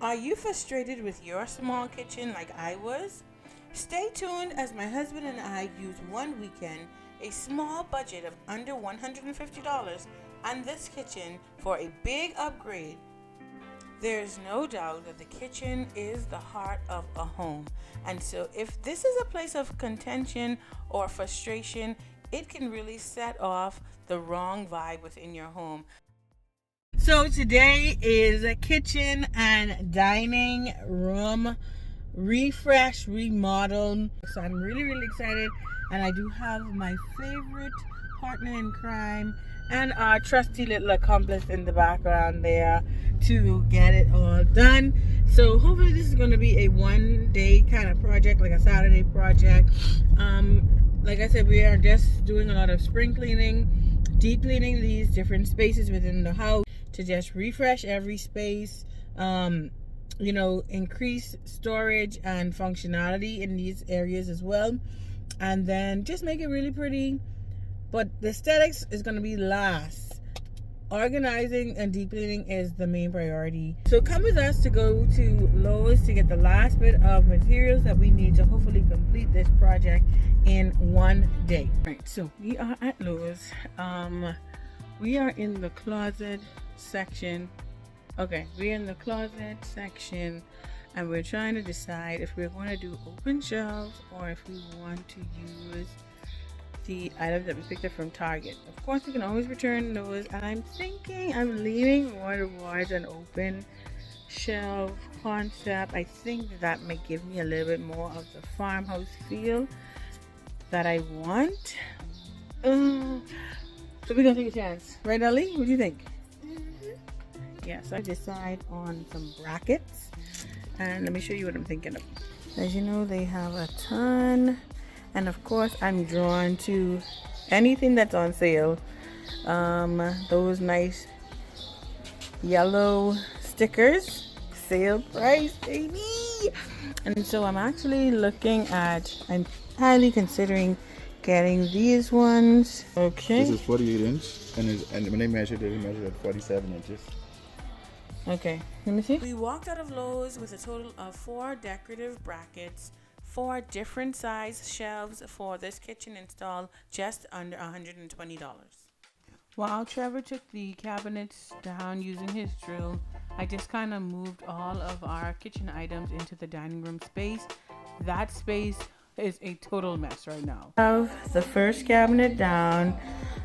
Are you frustrated with your small kitchen like I was? Stay tuned as my husband and I use one weekend a small budget of under $150 on this kitchen for a big upgrade. There's no doubt that the kitchen is the heart of a home, and so if this is a place of contention or frustration, it can really set off the wrong vibe within your home. So today is a kitchen and dining room refresh, remodel. So I'm really excited, and I do have my favorite partner in crime and our trusty little accomplice in the background there to get it all done. So hopefully this is going to be a one-day kind of project, like a Saturday project. Like I said, we are just doing a lot of spring cleaning, deep cleaning these different spaces within the house to just refresh every space, increase storage and functionality in these areas as well, and then just make it really pretty. But the aesthetics is going to be last. Organizing and deep cleaning is the main priority. So come with us to go to Lowe's to get the last bit of materials that we need to hopefully complete this project in one day. Right, so we are at Lowe's. We are in the closet section. Okay, we're in the closet section, and we're trying to decide if we're going to do open shelves or if we want to use the items that we picked up from Target. Of course, we can always return those, and I'm leaning more towards an open shelf concept. I think that might give me a little bit more of the farmhouse feel that I want. So we're gonna take a chance, right, Ellie? What do you think? Yes, I decide on some brackets, and let me show you what I'm thinking of. As you know, they have a ton, and of course I'm drawn to anything that's on sale. Those nice yellow stickers, sale price, baby. And so I'm actually I'm highly considering getting these ones. Okay, this is 48 inch, and when they measured at 47 inches. Okay, let me see. We walked out of Lowe's with a total of 4 decorative brackets, 4 different size shelves for this kitchen install, just under $120. While Trevor took the cabinets down using his drill, I just kind of moved all of our kitchen items into the dining room space. That space is a total mess right now. I have the first cabinet down,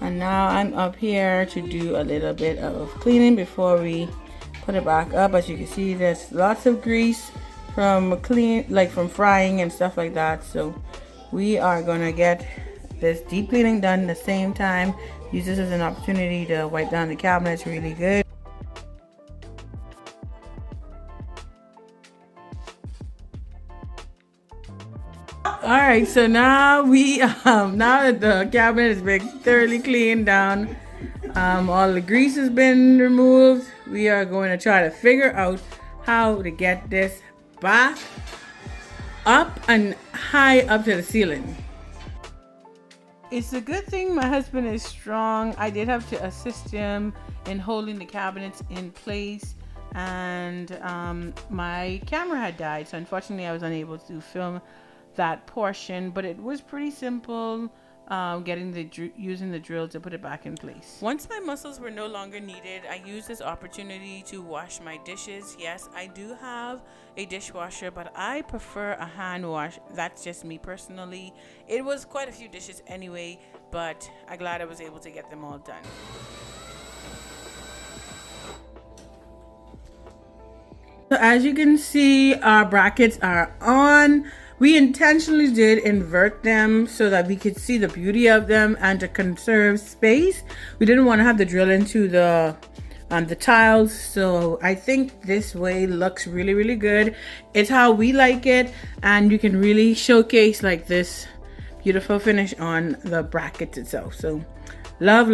and now I'm up here to do a little bit of cleaning before we put it back up. As you can see, there's lots of grease from frying and stuff like that. So we are gonna get this deep cleaning done at the same time. Use this as an opportunity to wipe down the cabinets really good. All right, so now now that the cabinet has been thoroughly cleaned down, all the grease has been removed, we are going to try to figure out how to get this back up and high up to the ceiling. It's a good thing my husband is strong. I did have to assist him in holding the cabinets in place, and my camera had died, so unfortunately I was unable to film that portion, but it was pretty simple. Using the drill to put it back in place. Once my muscles were no longer needed, I used this opportunity to wash my dishes. Yes, I do have a dishwasher, but I prefer a hand wash. That's just me personally. It was quite a few dishes anyway, but I'm glad I was able to get them all done. So as you can see, our brackets are on. We intentionally did invert them so that we could see the beauty of them and to conserve space. We didn't want to have the drill into the tiles, so I think this way looks really good. It's how we like it, and you can really showcase like this beautiful finish on the brackets itself. So love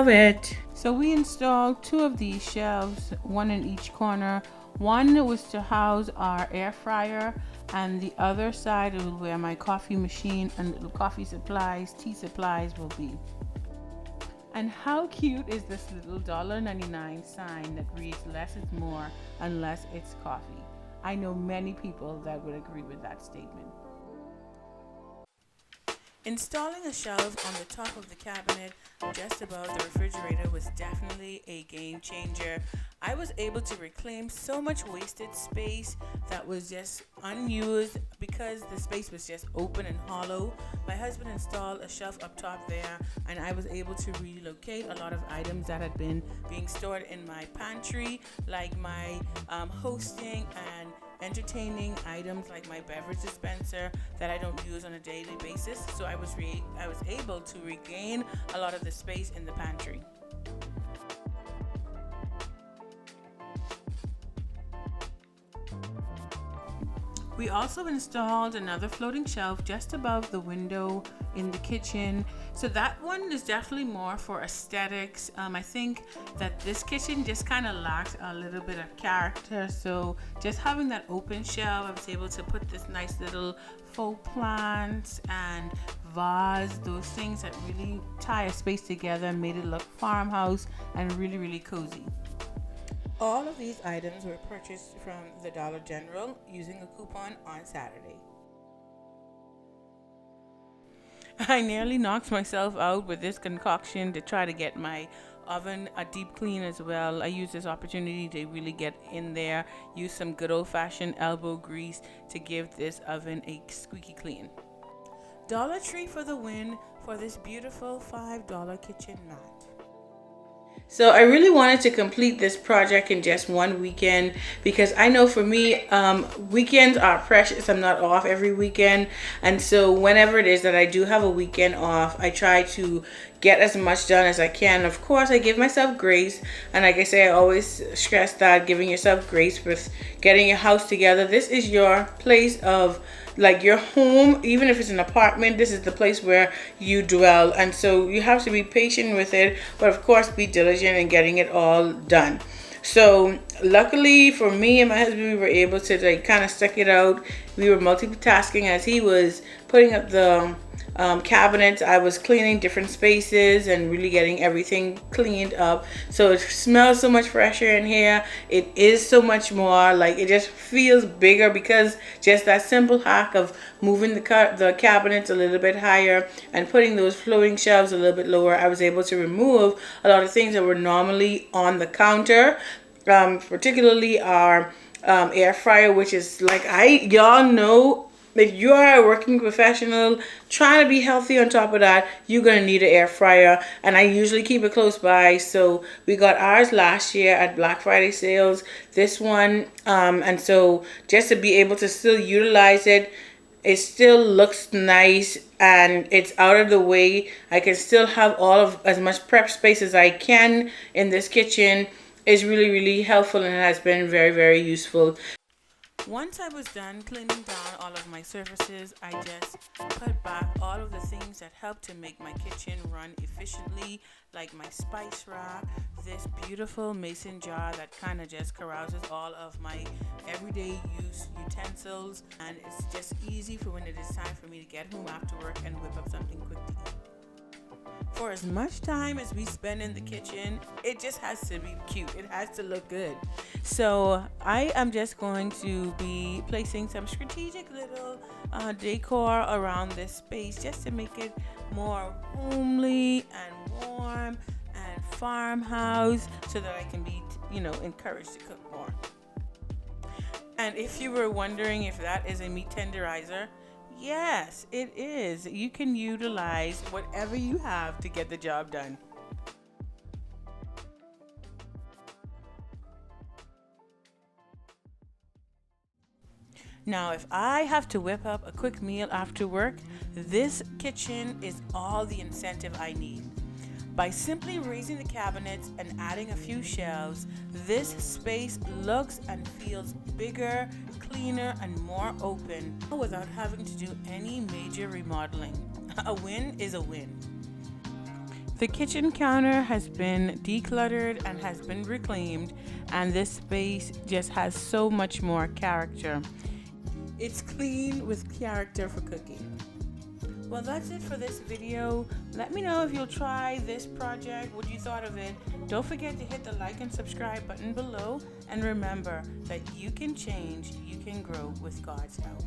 it. So we installed 2 of these shelves, 1 in each corner. One was to house our air fryer, and the other side is where my coffee machine and little coffee supplies, tea supplies will be. And how cute is this little $1.99 sign that reads less is more unless it's coffee? I know many people that would agree with that statement. Installing a shelf on the top of the cabinet just above the refrigerator was definitely a game changer. I was able to reclaim so much wasted space that was just unused because the space was just open and hollow. My husband installed a shelf up top there, and I was able to relocate a lot of items that had been being stored in my pantry, like my hosting and entertaining items like my beverage dispenser that I don't use on a daily basis. So I was able to regain a lot of the space in the pantry. We also installed another floating shelf just above the window in the kitchen. So that one is definitely more for aesthetics. I think that this kitchen just kind of lacked a little bit of character. So just having that open shelf, I was able to put this nice little faux plants and vase, those things that really tie a space together and made it look farmhouse and really, really cozy. All of these items were purchased from the Dollar General using a coupon on Saturday. I nearly knocked myself out with this concoction to try to get my oven a deep clean as well. I used this opportunity to really get in there, use some good old-fashioned elbow grease to give this oven a squeaky clean. Dollar Tree for the win for this beautiful $5 kitchen mat. So I really wanted to complete this project in just one weekend because I know for me, weekends are precious. I'm not off every weekend. And so whenever it is that I do have a weekend off, I try to get as much done as I can. Of course, I give myself grace. And like I say, I always stress that giving yourself grace with getting your house together. This is your place of like your home. Even if it's an apartment, this is the place where you dwell, and so you have to be patient with it, but of course be diligent in getting it all done. So luckily for me and my husband, we were able to like kind of stick it out. We were multitasking as he was putting up the cabinets. I was cleaning different spaces and really getting everything cleaned up, so it smells so much fresher in here. It is so much more like, it just feels bigger because just that simple hack of moving the cabinets a little bit higher and putting those floating shelves a little bit lower, I was able to remove a lot of things that were normally on the counter, particularly our air fryer, which is like, y'all know, if you are a working professional trying to be healthy on top of that, you're going to need an air fryer. And I usually keep it close by. So we got ours last year at Black Friday sales, this one. And so just to be able to still utilize it, it still looks nice and it's out of the way. I can still have all of as much prep space as I can in this kitchen. Is really, really helpful and has been very, very useful. Once I was done cleaning down all of my surfaces, I just put back all of the things that help to make my kitchen run efficiently, like my spice rack, this beautiful mason jar that kind of just carouses all of my everyday use utensils, and it's just easy for when it is time for me to get home after work and whip up something quick to eat. For as much time as we spend in the kitchen, it just has to be cute. It has to look good. So I am just going to be placing some strategic little decor around this space just to make it more homely and warm and farmhouse, so that I can be, encouraged to cook more. And if you were wondering if that is a meat tenderizer, yes, it is. You can utilize whatever you have to get the job done. Now, if I have to whip up a quick meal after work, this kitchen is all the incentive I need. By simply raising the cabinets and adding a few shelves, this space looks and feels bigger, cleaner, and more open without having to do any major remodeling. A win is a win. The kitchen counter has been decluttered and has been reclaimed, and this space just has so much more character. It's clean with character for cooking. Well, that's it for this video. Let me know if you'll try this project, what you thought of it. Don't forget to hit the like and subscribe button below. And remember that you can change, you can grow with God's help.